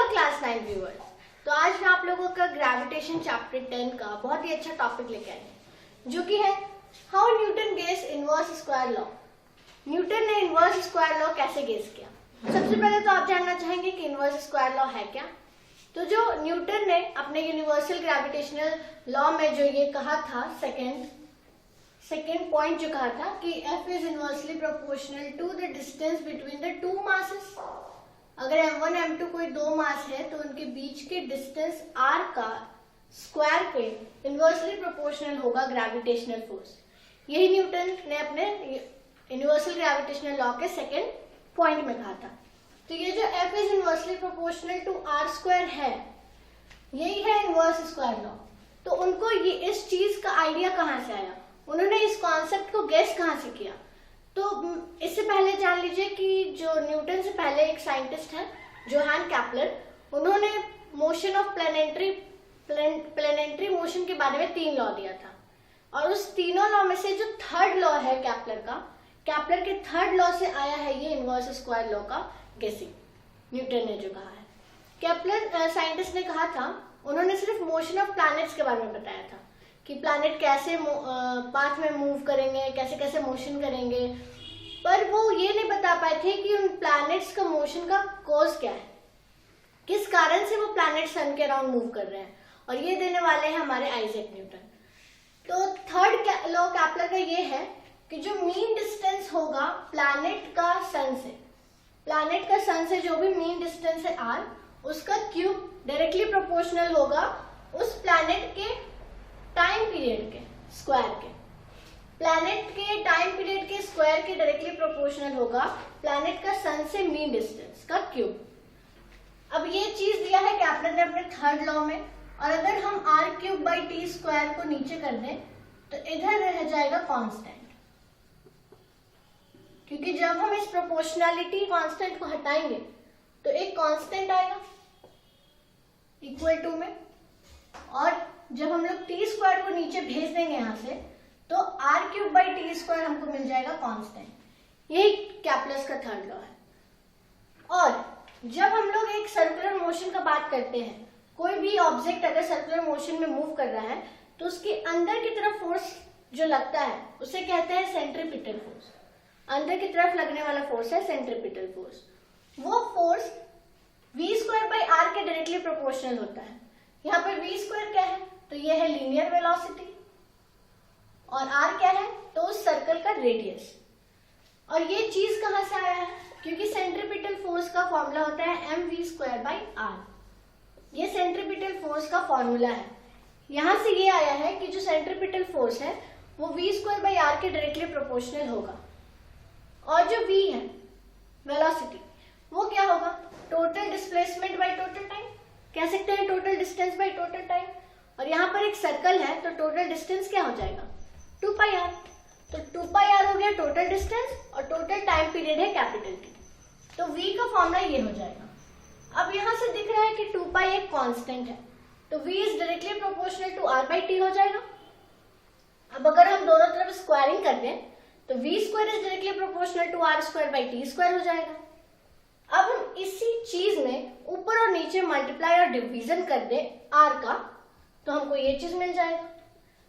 Hello class 9 viewers. तो आज मैं आप लोगों का ग्रेविटेशन चैप्टर 10 का बहुत ही अच्छा टॉपिक लेके आई हूँ, जो कि है how Newton guess inverse square law. Newton ने इनवर्स स्क्वायर लॉ कैसे गेस किया। सबसे पहले तो आप जानना चाहेंगे कि इनवर्स स्क्वायर लॉ है क्या। तो जो न्यूटन ने अपने यूनिवर्सल ग्रेविटेशनल लॉ में जो ये कहा था, सेकेंड पॉइंट जो कहा था कि F is inversely proportional to the distance between the two masses. अगर m1 m2 कोई दो मास है तो उनके बीच के डिस्टेंस r का स्क्वायर पे इनवर्सली प्रोपोर्शनल होगा ग्रेविटेशनल फोर्स। यही न्यूटन ने अपने यूनिवर्सल ग्रेविटेशनल लॉ के सेकेंड पॉइंट में कहा था। तो ये जो F is inversely proportional to r square है, यही है इनवर्स स्क्वायर लॉ। तो उनको ये इस चीज का आइडिया कहाँ से आया, उन्होंने इस कॉन्सेप्ट को गेस कहाँ से किया। तो इससे पहले जान लीजिए कि जो न्यूटन से पहले एक साइंटिस्ट है जोहान कैपलर, उन्होंने मोशन ऑफ प्लैनेटरी मोशन के बारे में 3 लॉ दिया था। और उस तीनों लॉ में से जो थर्ड लॉ है कैपलर के थर्ड लॉ से आया है ये इनवर्स स्क्वायर लॉ का गेसिंग। न्यूटन ने जो कहा है, कैपलर साइंटिस्ट ने कहा था, उन्होंने सिर्फ मोशन ऑफ प्लैनेट्स के बारे में बताया था कि प्लैनेट कैसे पाथ में मूव करेंगे, कैसे कैसे मोशन करेंगे, पर वो ये नहीं बता पाए थे कि उन प्लैनेट्स का मोशन का कॉज क्या है, किस कारण से वो प्लैनेट सन के अराउंड मूव कर रहे हैं। और ये देने वाले हैं हमारे आइजैक न्यूटन। तो थर्ड लॉ कैपलर का ये है कि जो मीन डिस्टेंस होगा प्लैनेट का सन से जो भी मीन डिस्टेंस है r, उसका क्यूब डायरेक्टली प्रोपोर्शनल होगा उस प्लैनेट के टाइम पीरियड के स्क्वायर के। प्लैनेट के टाइम पीरियड के स्क्वायर के डायरेक्टली प्रोपोर्शनल होगा प्लैनेट का सन से मीन डिस्टेंस का क्यूब। अब ये चीज दिया है कैपलर ने अपने थर्ड लॉ में। और अगर हम r³/t² को नीचे कर दें तो इधर रह जाएगा कांस्टेंट, क्योंकि जब हम इस प्रोपोर्शनैलिटी कांस्टेंट को हटाएंगे तो एक कांस्टेंट आएगा इक्वल टू में, और जब हम लोग t² को नीचे भेज देंगे यहां से तो r³/t² हमको मिल जाएगा कांस्टेंट। यही कैपलर्स का थर्ड लॉ है। और जब हम लोग एक सर्कुलर मोशन का बात करते हैं, कोई भी ऑब्जेक्ट अगर सर्कुलर मोशन में मूव कर रहा है तो उसके अंदर की तरफ फोर्स जो लगता है उसे कहते हैं सेंट्रीपिटल फोर्स। अंदर की तरफ लगने वाला फोर्स है सेंट्रीपिटल फोर्स। वो फोर्स v²/r के डायरेक्टली प्रोपोर्शनल होता है। यहाँ पर v² क्या है, तो ये है लीनियर वेलोसिटी, और r क्या है, तो उस सर्कल का रेडियस। और ये चीज कहां से आया है, क्योंकि सेंट्रीपिटल फोर्स का फॉर्मूला होता है mv²/r। ये सेंट्रीपिटल फोर्स का फॉर्मूला है। यहां से ये आया है कि जो सेंट्रीपिटल फोर्स है वो v²/r के डायरेक्टली प्रोपोर्शनल होगा। और जो v है वेलोसिटी, वो क्या होगा, total displacement by total time, कह सकते हैं total distance by total time. और यहाँ पर एक सर्कल है तो टोटल डिस्टेंस क्या हो जाएगा, 2πr। तो 2πr हो गया टोटल डिस्टेंस और टोटल टाइम पीरियड है कैपिटल T। तो v का फॉर्मूला ये हो जाएगा। अब यहाँ से दिख रहा है कि 2π एक कांस्टेंट है, तो v is directly proportional to r/t हो जाएगा। अब अगर हम दोनों तरफ स्क्वायरिंग कर दें तो v² is directly proportional to r²/t² हो जाएगा। अब हम इसी चीज में ऊपर और नीचे मल्टीप्लाई और डिवीजन कर दें r का, तो हमको ये चीज मिल जाएगा।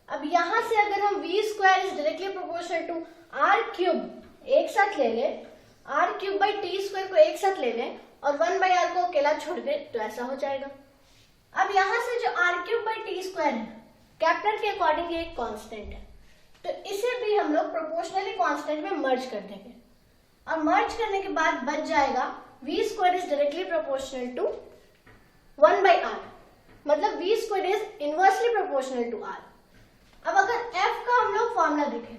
अब यहां से अगर हम v² is directly proportional to r³ एक साथ ले लें, r³/t² को एक साथ ले लें और 1/r को अकेला छोड़ दें, तो ऐसा हो जाएगा। अब यहां से जो r³/t² है कैपलर के अकॉर्डिंग ये एक कांस्टेंट है, तो इसे भी हम लोग प्रोपोर्शनली कांस्टेंट में मर्ज कर देंगे। और मर्ज करने के बाद बच जाएगा v² is directly proportional to 1/r, मतलब v² is inversely proportional to r। अब अगर f का हम लोग फॉर्मूला देखें,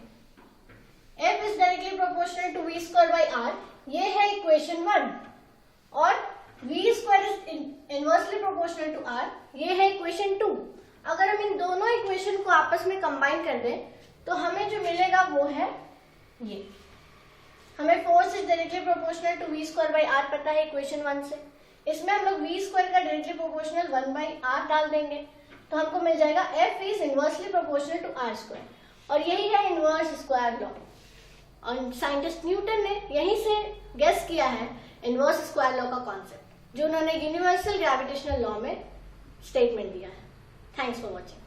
f is directly proportional to v²/r, ये है इक्वेशन 1, और v² is inversely proportional to r, ये है इक्वेशन 2। अगर हम इन दोनों इक्वेशन को आपस में कंबाइन कर दें तो हमें जो मिलेगा वो है ये। हमें force is directly proportional to v²/r पता है इक्वेशन 1 से। इसमें हम लोग v² का डायरेक्टली प्रोपोर्शनल 1/r डाल देंगे तो हमको मिल जाएगा F is inversely proportional to r²। और यही है इनवर्स स्क्वायर लॉ। और साइंटिस्ट न्यूटन ने यहीं से गेस किया है इनवर्स स्क्वायर लॉ का कॉन्सेप्ट। जो उन्होंने यूनिवर्सल ग्रेविटेशनल लॉ में स्टेटमेंट दिया है। Thanks for watching.